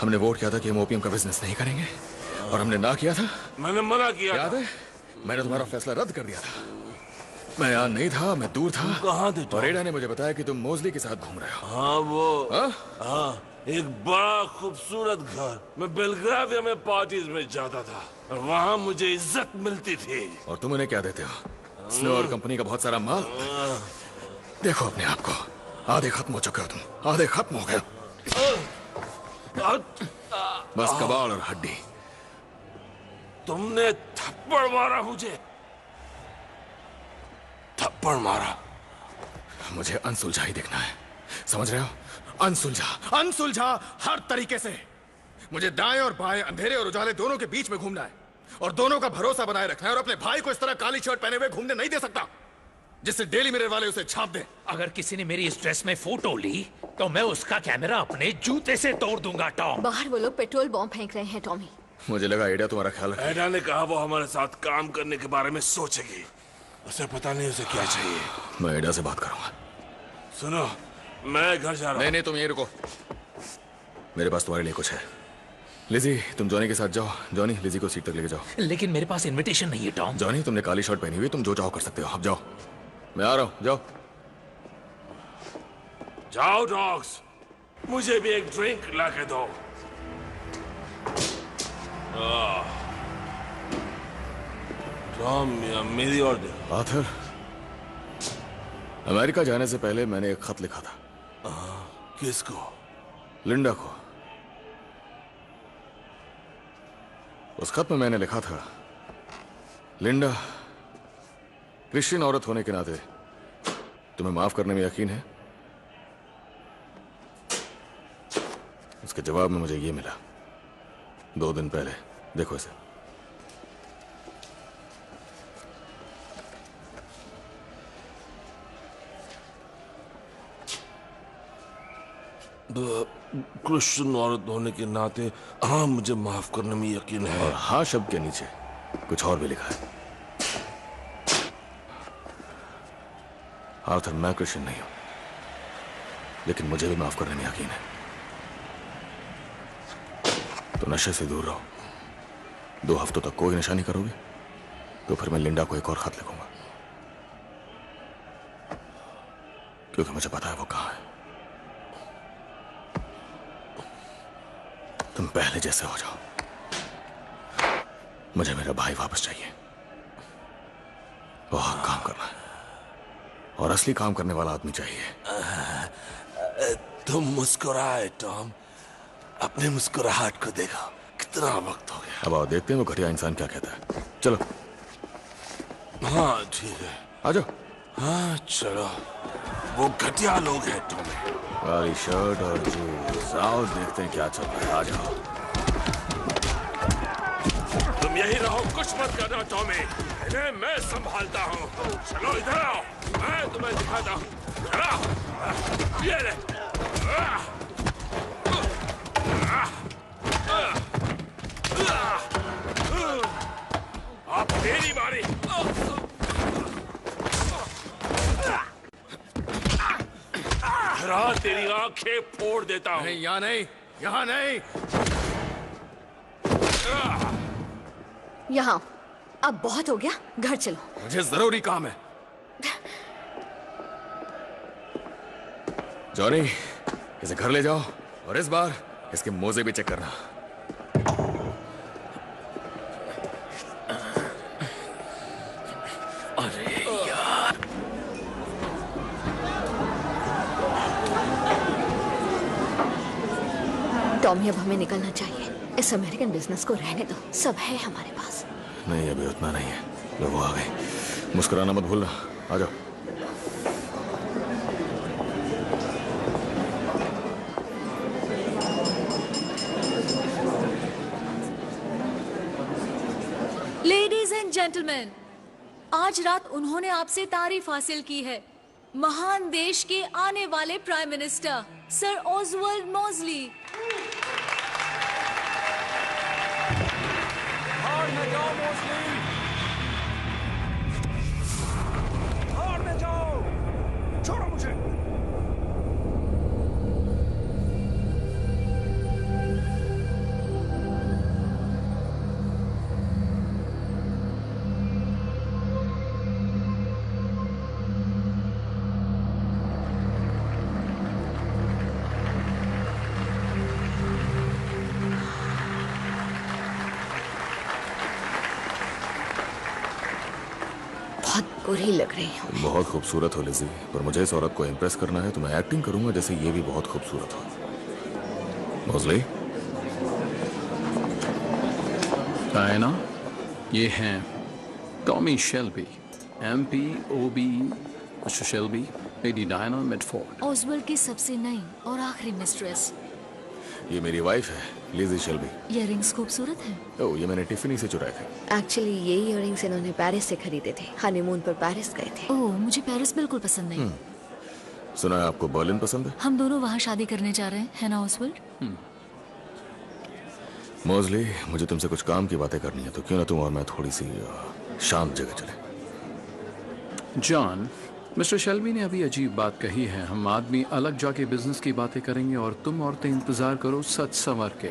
हमने वोट किया था कि हम ओपियम का बिजनेस नहीं करेंगे और हमने ना किया था। मैंने मना किया। याद है मैंने तुम्हारा फैसला रद्द कर दिया था। मैं यहाँ नहीं था, मैं दूर था। कहाँ थे? और एडा ने मुझे बताया कि तुम मोजली के साथ घूम रहे हो। हाँ वो हाँ एक बड़ा खूबसूरत घर। मैं बेलग्राविया में पार्टीज में जाता था और वहाँ मुझे इज्जत मिलती थी। और तुम उन्हें क्या देते हो? स्नो और कंपनी का बहुत सारा माल। देखो अपने आप को, आधे खत्म हो चुके हो तुम, आधे खत्म हो गए। बस कबाड़ और हड्डी। तुमने थप्पड़ मारा मुझे, थप्पड़ मारा। मुझे अनसुलझा ही दिखना है, समझ रहे हो? अनसुलझा हर तरीके से। मुझे दाएं और बाएं, अंधेरे और उजाले दोनों के बीच में घूमना है और दोनों का भरोसा बनाए रखना है और अपने भाई को इस तरह काली शर्ट पहने हुए घूमने नहीं दे सकता जिससे डेली मिरर वाले उसे छाप दे। अगर किसी ने मेरी इस ड्रेस में फोटो ली तो मैं उसका कैमरा अपने जूते से तोड़ दूंगा टॉम। बाहर वो लोग पेट्रोल बॉम्ब फेंक रहे हैं टॉमी। मुझे लगा एडा तुम्हारा ख्याल रखे। एडा ने कहा वो हमारे साथ काम करने के बारे में सोचेगी। उसे पता नहीं उसे क्या चाहिए। मैं एडा से बात करूंगा। सुनो, मैं घर जा रहा हूँ। नहीं, तुम यहीं रुको। मेरे पास तुम्हारे लिए कुछ है। लिज़ी, तुम जॉनी के साथ जाओ। जॉनी, लिज़ी को सीट तक लेके जाओ। लेकिन मेरे पास इनविटेशन नहीं है टॉम। जॉनी, तुमने काली शर्ट पहनी हुई, तुम जो चाहो कर सकते हो। अब जाओ, मैं आ रहा हूँ। जाओ जाओ डॉग्स, मुझे भी एक ड्रिंक ला के दो। टॉम, मेरी और दे। आर्थर, अमेरिका जाने से पहले मैंने एक खत लिखा था। किसको? लिंडा को। उस खत में मैंने लिखा था, लिंडा, क्रिश्चियन औरत होने के नाते तुम्हें माफ करने में यकीन है? उसके जवाब में मुझे ये मिला 2 दिन पहले। देखो इसे। क्रिश्चियन औरत होने के नाते हाँ, मुझे माफ करने में यकीन है। और हाँ शब्द के नीचे कुछ और भी लिखा है। आर्थर, मैं क्रिश्चियन नहीं हूं, लेकिन मुझे भी माफ करने में यकीन है। तो नशे से दूर रहो। 2 हफ्तों तक कोई नशा नहीं करोगे तो फिर मैं लिंडा को एक और खत लिखूंगा, क्योंकि मुझे पता है वो कहां है। तुम पहले जैसे हो जाओ। मुझे मेरा भाई वापस चाहिए। बहुत काम करना है और असली काम करने वाला आदमी चाहिए। तुम मुस्कुराए टॉम, अपने मुस्कुराहट को देखो, कितना वक्त हो गया। अब आओ देखते हैं वो घटिया इंसान क्या कहता है। चलो। हाँ ठीक है, आ जाओ। हाँ चलो। वो घटिया लोग हैं टॉमी। काली शर्ट और जींस। आओ देखते हैं क्या चल रहा है। आ जाओ। तुम यही रहो, कुछ मत करना टॉमी, इन्हें मैं संभालता हूँ। चलो इधर आओ, मैं तुम्हें दिखाता हूँ। चलो, ये ले। रहा तेरी आंखें फोड़ देता हूँ। नहीं, यहाँ नहीं, यहाँ नहीं। यहाँ अब बहुत हो गया, घर चलो। मुझे जरूरी काम है। जॉनी, इसे घर ले जाओ और इस बार इसके मोजे भी चेक करना। अरे यार, टॉमी, अब हमें निकलना चाहिए। इस अमेरिकन बिजनेस को रहने दो, सब है हमारे पास। नहीं, अभी उतना नहीं है। लो वो आ गए। मुस्कुराना मत भूलना। आ जाओ। लेडीज एंड जेंटलमैन, आज रात उन्होंने आपसे तारीफ हासिल की है। महान देश के आने वाले प्राइम मिनिस्टर सर ऑसवर्ल्ड मॉज़ली। बाहर में जाओ मॉज़ली, बाहर में जाओ, छोड़ो मुझे। बुरी लग रही हूँ। बहुत खूबसूरत हो लिज़ी, पर मुझे इस औरत को इम्प्रेस करना है तो मैं एक्टिंग करूंगा जैसे ये भी बहुत खूबसूरत हो। मॉज़ली, डायना, ये हैं Tommy Shelby, MP OB mister Shelby, lady Diana Mitford. Oswald की सबसे नई और आखिरी मिस्ट्रेस। ये मेरी वाइफ है, लिज़ी शेल्बी। इयररिंग्स खूबसूरत हैं। ओह, ये मैंने टिफिनी से चुराए थे। एक्चुअली ये इयररिंग्स इन्होंने पेरिस से खरीदे थे। हनीमून पर पेरिस गए थे। ओह, मुझे पेरिस बिल्कुल पसंद नहीं। सुना है आपको बर्लिन पसंद है? हम दोनों वहाँ शादी करने जा रहे हैं, है ना ऑसवर्ल्ड? मॉज़ली, मुझे तुमसे कुछ काम की बातें करनी है, तो क्यों ना तुम और मैं थोड़ी सी शांत जगह चले। जॉन, मिस्टर शेल्बी ने अभी अजीब बात कही है। हम आदमी अलग जाके बिजनेस की बातें करेंगे और तुम औरतें इंतजार करो सच संवर के।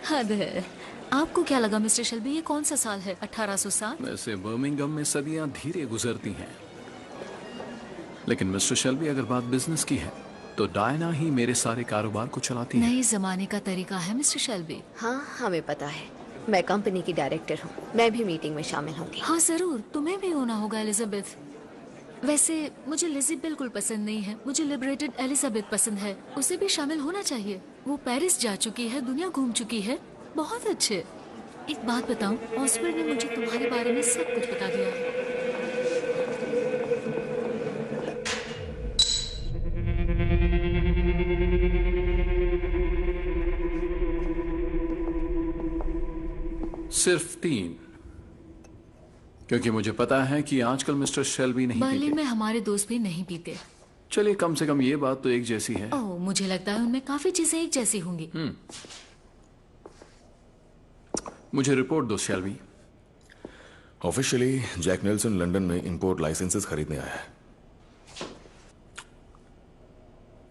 हद है। आपको क्या लगा मिस्टर शेल्बी, ये कौन सा साल है? 1807? वैसे बर्मिंघम में सदियां धीरे गुजरती हैं, लेकिन मिस्टर शेल्बी अगर बात बिजनेस की है तो डायना ही मेरे सारे कारोबार को चलाती है। नए जमाने का तरीका है मिस्टर शेल्बी। हाँ, हमें पता है। मैं कंपनी की डायरेक्टर हूँ, मैं भी मीटिंग में शामिल होंगी। हाँ जरूर, तुम्हें भी होना होगा एलिजाबेथ। वैसे मुझे लिज़ी बिल्कुल पसंद नहीं है, मुझे लिबरेटेड एलिजाबेथ पसंद है। उसे भी शामिल होना चाहिए। वो पेरिस जा चुकी है, दुनिया घूम चुकी है, बहुत अच्छे। एक बात बताऊं, ऑसवर्ल्ड ने मुझे तुम्हारे बारे में सब कुछ बता दिया है। सिर्फ 3, क्योंकि मुझे पता है कि आजकल मिस्टर शेल्बी नहीं बर्लिन पीते। में हमारे दोस्त भी नहीं पीते। चलिए, कम से कम ये बात तो एक जैसी है। ओह, मुझे लगता है उनमें काफी चीजें एक जैसी होंगी। मुझे रिपोर्ट दो Shelby. Officially Jack Nelson London में इंपोर्ट लाइसेंसेस खरीदने आया है,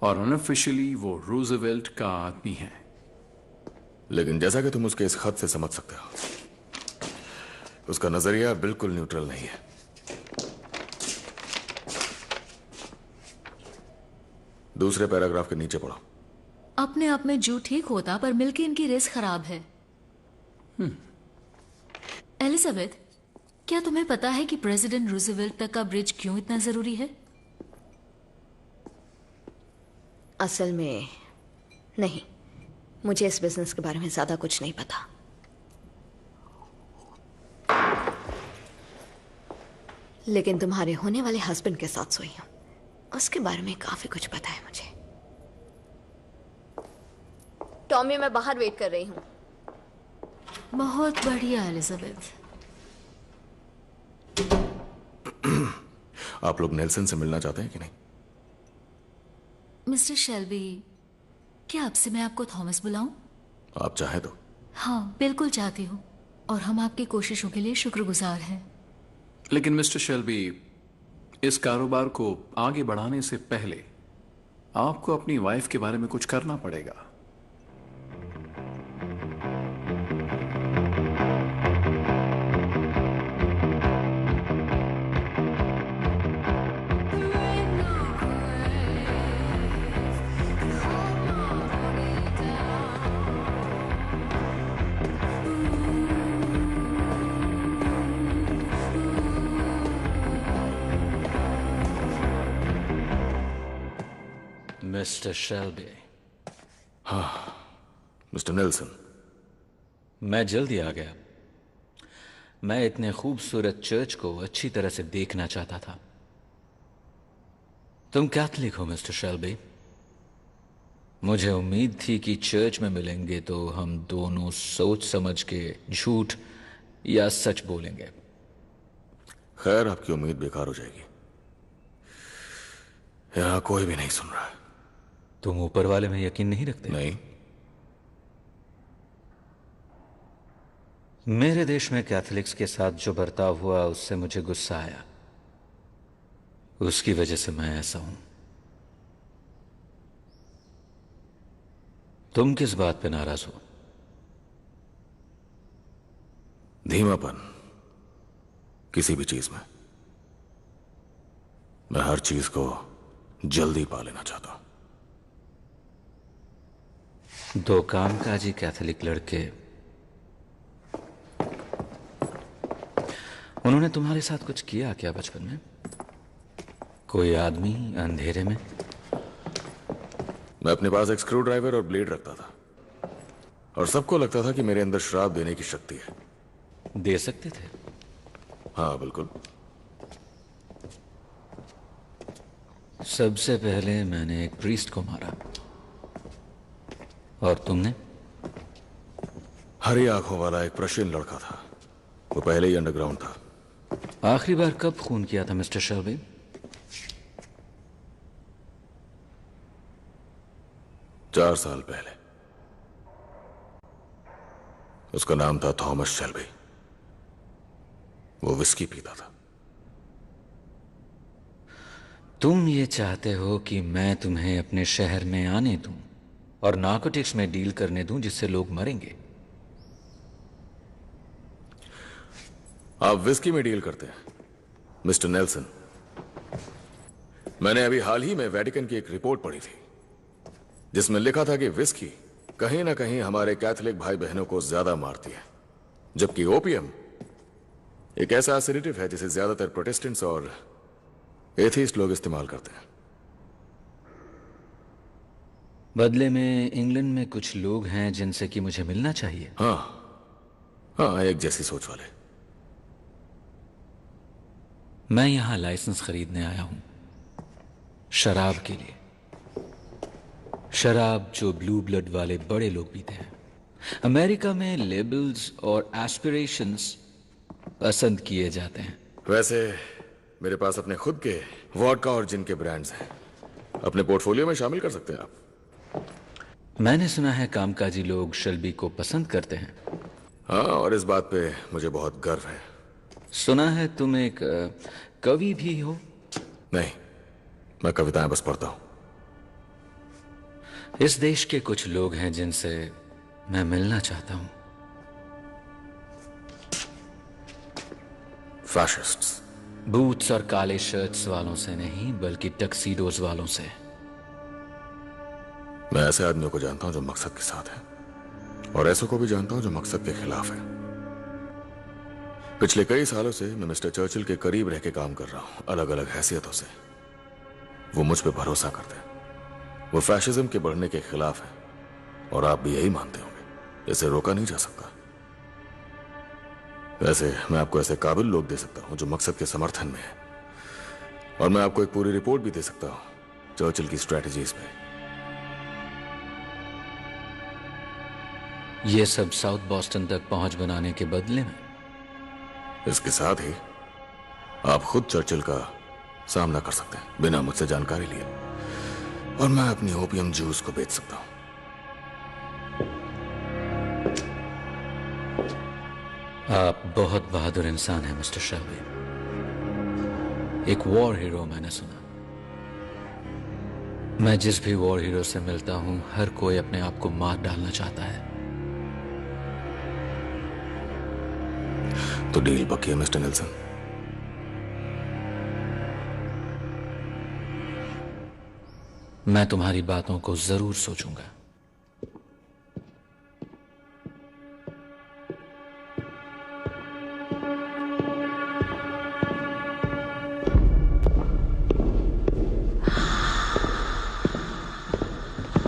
और अनऑफिशियली वो रूजवेल्ट का आदमी है। लेकिन जैसा कि तुम उसके इस खत से समझ सकते हो, उसका नजरिया बिल्कुल न्यूट्रल नहीं है। दूसरे पैराग्राफ के नीचे पढ़ो। अपने आप में जो ठीक होता, पर मिलके इनकी रेस खराब है। एलिजाबेथ, क्या तुम्हें पता है कि प्रेसिडेंट रूजवेल्ट तक का ब्रिज क्यों इतना जरूरी है? असल में नहीं, मुझे इस बिजनेस के बारे में ज्यादा कुछ नहीं पता। लेकिन तुम्हारे होने वाले हस्बैंड के साथ सोई हूं, उसके बारे में काफी कुछ पता है मुझे। टॉमी, मैं बाहर वेट कर रही हूं। बहुत बढ़िया एलिजाबेथ। आप लोग नेल्सन से मिलना चाहते हैं कि नहीं? मिस्टर शेल्बी, क्या आपसे मैं आपको थॉमस बुलाऊं? आप चाहें तो। हाँ, बिल्कुल चाहती हूँ, और हम आपकी कोशिशों के लिए शुक्रगुजार हैं। लेकिन मिस्टर शेल्बी, इस कारोबार को आगे बढ़ाने से पहले आपको अपनी वाइफ के बारे में कुछ करना पड़ेगा। Mister Shelby. हाँ मिस्टर नेल्सन। मैं जल्दी आ गया। मैं इतने खूबसूरत चर्च को अच्छी तरह से देखना चाहता था। तुम कैथलिक हो मिस्टर शेल्बी। मुझे उम्मीद थी कि चर्च में मिलेंगे तो हम दोनों सोच समझ के झूठ या सच बोलेंगे। खैर आपकी उम्मीद बेकार हो जाएगी। यहां कोई भी नहीं सुन रहा है। तुम ऊपर वाले में यकीन नहीं रखते? नहीं। मेरे देश में कैथलिक्स के साथ जो बर्ताव हुआ उससे मुझे गुस्सा आया। उसकी वजह से मैं ऐसा हूं। तुम किस बात पे नाराज हो? धीमापन किसी भी चीज में। मैं हर चीज को जल्दी पा लेना चाहता हूं। दो कामकाजी कैथोलिक लड़के, उन्होंने तुम्हारे साथ कुछ किया क्या बचपन में? कोई आदमी अंधेरे में? मैं अपने पास एक स्क्रू ड्राइवर और ब्लेड रखता था और सबको लगता था कि मेरे अंदर श्राप देने की शक्ति है। दे सकते थे? हाँ बिल्कुल। सबसे पहले मैंने एक प्रीस्ट को मारा। और तुमने? हरी आंखों वाला एक प्रशियन लड़का था। वो पहले ही अंडरग्राउंड था। आखिरी बार कब खून किया था मिस्टर शेल्बी? चार साल पहले। उसका नाम था थॉमस शेल्बी। वो विस्की पीता था। तुम ये चाहते हो कि मैं तुम्हें अपने शहर में आने दूं और नार्कोटिक्स में डील करने दूं जिससे लोग मरेंगे? आप विस्की में डील करते हैं मिस्टर नेल्सन। मैंने अभी हाल ही में वेटिकन की एक रिपोर्ट पढ़ी थी जिसमें लिखा था कि विस्की कहीं ना कहीं हमारे कैथोलिक भाई बहनों को ज्यादा मारती है, जबकि ओपियम एक ऐसा सेडेटिव है जिसे ज्यादातर प्रोटेस्टेंट्स और एथीस्ट लोग इस्तेमाल करते हैं। बदले में इंग्लैंड में कुछ लोग हैं जिनसे कि मुझे मिलना चाहिए। हाँ, एक जैसी सोच वाले। मैं यहां लाइसेंस खरीदने आया हूं शराब के लिए। शराब जो ब्लू ब्लड वाले बड़े लोग पीते हैं। अमेरिका में लेबल्स और एस्पिरेशंस पसंद किए जाते हैं। वैसे मेरे पास अपने खुद के वोडका और जिन के ब्रांड्स हैं। अपने पोर्टफोलियो में शामिल कर सकते हैं आप। मैंने सुना है कामकाजी लोग शेल्बी को पसंद करते हैं। हाँ, और इस बात पे मुझे बहुत गर्व है। सुना है तुम एक कवि भी हो? नहीं, मैं कविताएं बस पढ़ता हूं। इस देश के कुछ लोग हैं जिनसे मैं मिलना चाहता हूं। फैशिस्ट्स। बूट्स और काले शर्ट्स वालों से नहीं, बल्कि टक्सीडोज वालों से। मैं ऐसे आदमियों को जानता हूं जो मकसद के साथ हैं और ऐसों को भी जानता हूं जो मकसद के खिलाफ हैं। पिछले कई सालों से मैं मिस्टर चर्चिल के करीब रह के काम कर रहा हूं, अलग अलग हैसियतों से। वो मुझ पे भरोसा करते हैं। वो फैशिज्म के बढ़ने के खिलाफ है और आप भी यही मानते होंगे। इसे रोका नहीं जा सकता। वैसे मैं आपको ऐसे काबिल लोग दे सकता हूं जो मकसद के समर्थन में है, और मैं आपको एक पूरी रिपोर्ट भी दे सकता हूं चर्चिल की स्ट्रेटजीज पे। ये सब साउथ बॉस्टन तक पहुंच बनाने के बदले में? इसके साथ ही आप खुद चर्चिल का सामना कर सकते हैं बिना मुझसे जानकारी लिए, और मैं अपनी ओपियम जूस को बेच सकता हूं। आप बहुत बहादुर इंसान हैं मिस्टर शेल्बी। एक वॉर हीरो मैंने सुना। मैं जिस भी वॉर हीरो से मिलता हूं, हर कोई अपने आप को मार डालना चाहता है। तो डील पक्की है मिस्टर नेल्सन? मैं तुम्हारी बातों को जरूर सोचूंगा।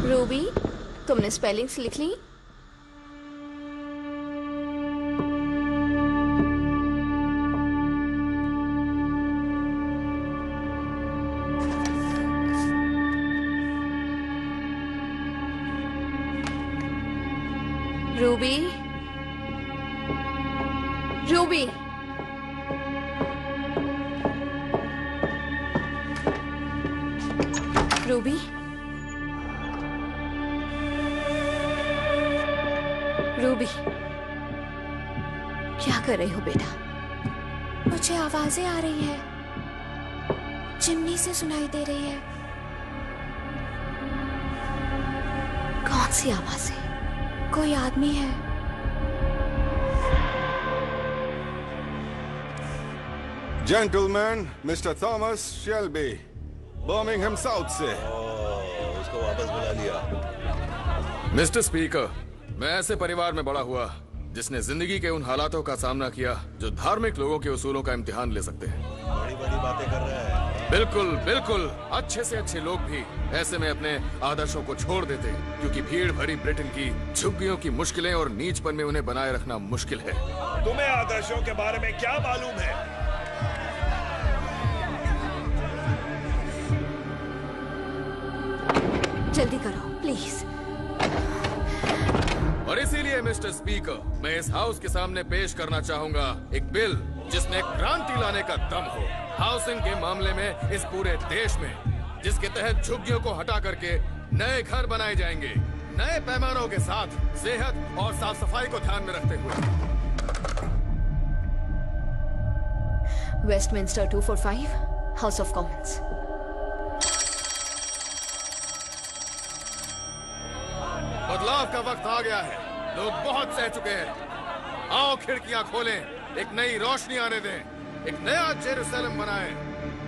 रूबी, तुमने स्पेलिंग्स लिख ली? रूबी, रूबी, रूबी, रूबी, क्या कर रही हो बेटा? मुझे आवाजें आ रही है, चिमनी से सुनाई दे रही है। कौन सी आवाजें? कोई आदमी है। Gentleman, mister Thomas Shelby, Birmingham south से। उसको वापस बुला लिया। मिस्टर स्पीकर, मैं ऐसे परिवार में बड़ा हुआ जिसने जिंदगी के उन हालातों का सामना किया जो धार्मिक लोगों के उसूलों का इम्तिहान ले सकते हैं। बड़ी बड़ी बातें कर रहे हैं। बिल्कुल बिल्कुल, अच्छे से अच्छे लोग भी ऐसे में अपने आदर्शों को छोड़ देते हैं, क्योंकि भीड़ भरी ब्रिटेन की झुग्गियों की मुश्किलें और नीचपन में उन्हें बनाए रखना मुश्किल है। तुम्हें आदर्शों के बारे में क्या मालूम है? जल्दी करो प्लीज। और इसीलिए मिस्टर स्पीकर, मैं इस हाउस के सामने पेश करना चाहूंगा एक बिल जिसमें क्रांति लाने का दम हो हाउसिंग के मामले में इस पूरे देश में, जिसके तहत झुग्गियों को हटा करके नए घर बनाए जाएंगे, नए पैमानों के साथ, सेहत और साफ सफाई को ध्यान में रखते हुए। Westminster 245, house of Commons. बदलाव का वक्त आ गया है। लोग बहुत सह चुके हैं। आओ खिड़कियां खोलें, एक नई रोशनी आने दें, एक नया जेरूसलम बनाएं,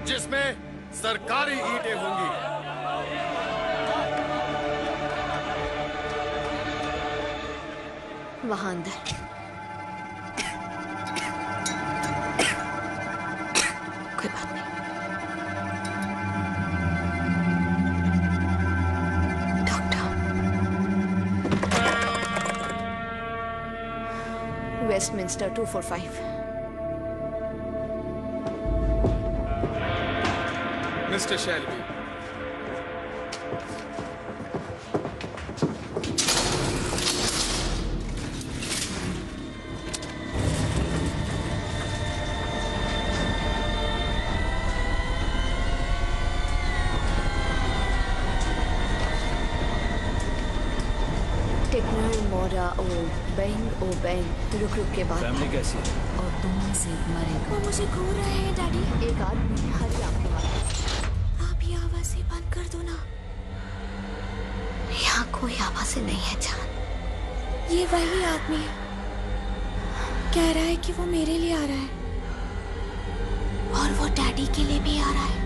जिसमें सरकारी ईंटें होंगी। वहां अंदर कोई बात नहीं। वेस्टमिंस्टर 245। मिस्टर शेल्बी, टिकनर, मोरा, ओ बेंग, रुक रुक के बाद। फैमिली कैसी है? और तुम से मरेगा। वो मुझे घूर रहे हैं डैडी। एक आदमी हरी आपके पास। आप ये आवाजें बंद कर दो ना। यहाँ कोई आवाजें नहीं है जान। ये वही आदमी है, कह रहा है कि वो मेरे लिए आ रहा है और वो डैडी के लिए भी आ रहा है।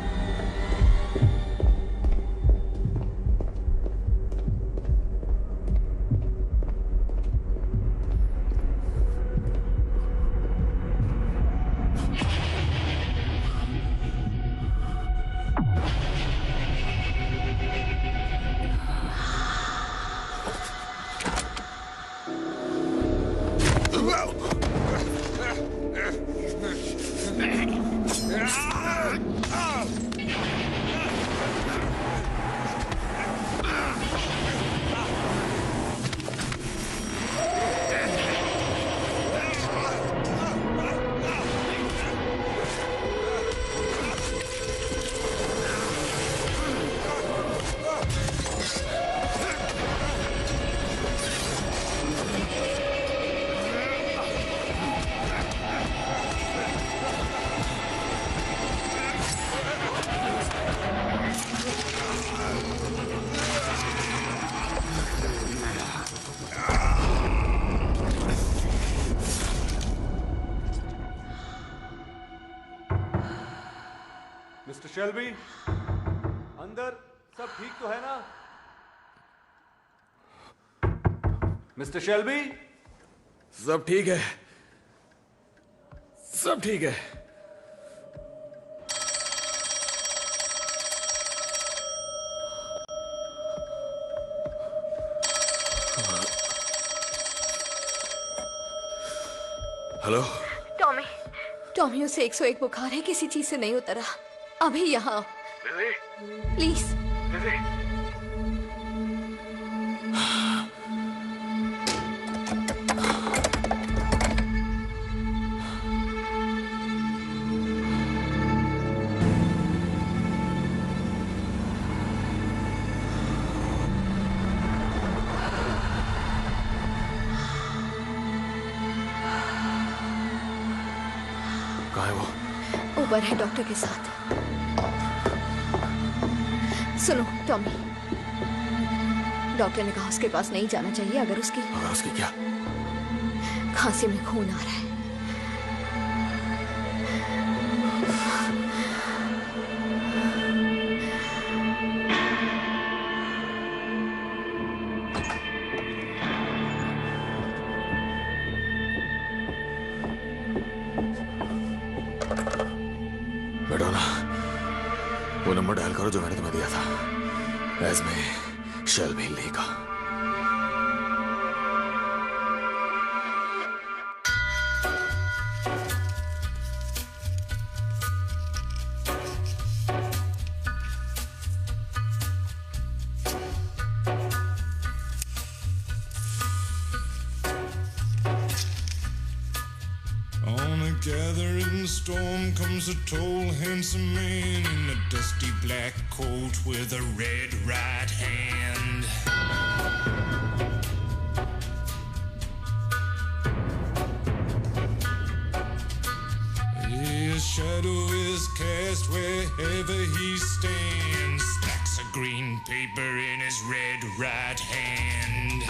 शेल्बी, अंदर सब ठीक तो है ना? मिस्टर शेल्बी, सब ठीक है, सब ठीक है। हेलो टॉमी, टॉमी उसे 101 बुखार है, किसी चीज से नहीं उतरा। अभी यहाँ प्लीज। कहाँ है वो? ऊपर है डॉक्टर के साथ। सुनो टॉमी, डॉक्टर ने कहा उसके पास नहीं जाना चाहिए। अगर उसकी क्या? खांसी में खून आ रहा है। मैडोना, वो नंबर डायल करो जो मैंने तुम्हें दिया था। एस्मे शेल्बी ली का। On a gathering storm comes a tall, handsome man in a dusty black coat with a red right hand. His shadow is cast wherever he stands. Stacks of green paper in his red right hand.